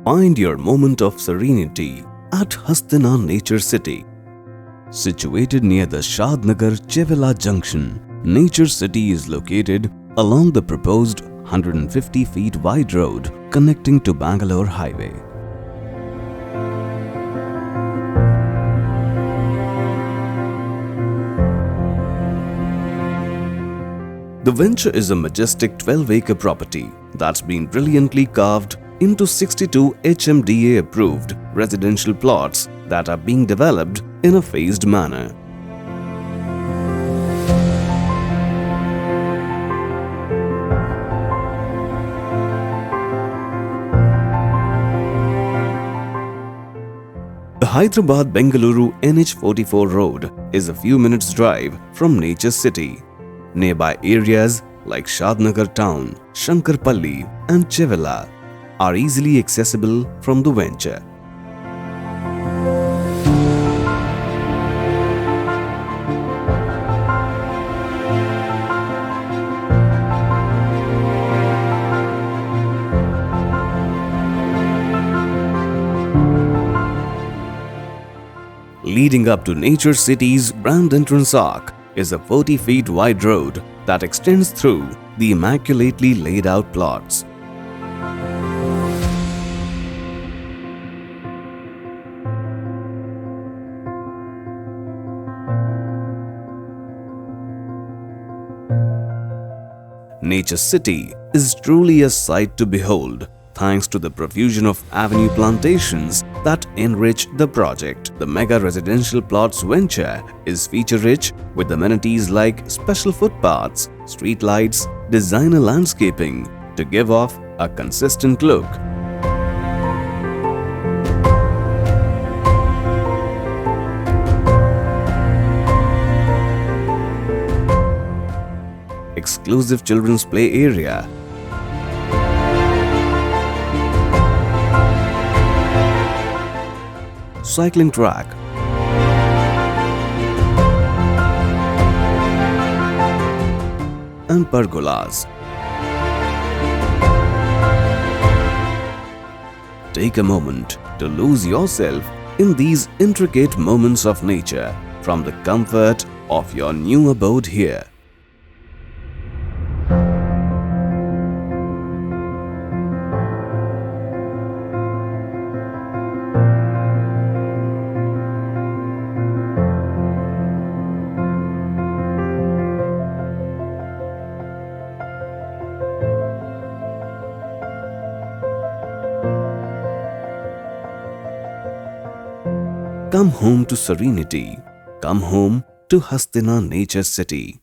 Find your moment of serenity at Hastina Nature City. Situated near the Shadnagar-Chevela junction, Nature City is located along the proposed 150 feet wide road connecting to Bangalore Highway. The venture is a majestic 12-acre property that's been brilliantly carved into 62 HMDA approved residential plots that are being developed in a phased manner. The Hyderabad-Bengaluru NH44 road is a few minutes drive from Nature City. Nearby areas like Shadnagar town, Shankarpalli and Chevela are easily accessible from the venture. Leading up to Nature City's grand entrance arc is a 40 feet wide road that extends through the immaculately laid out plots. Nature City is truly a sight to behold, thanks to the profusion of avenue plantations that enrich the project. The mega residential plots venture is feature-rich with amenities like special footpaths, street lights, designer landscaping to give off a consistent look. Exclusive children's play area, cycling track, and pergolas. Take a moment to lose yourself in these intricate moments of nature from the comfort of your new abode here. Come home to serenity. Come home to Hastina Nature City.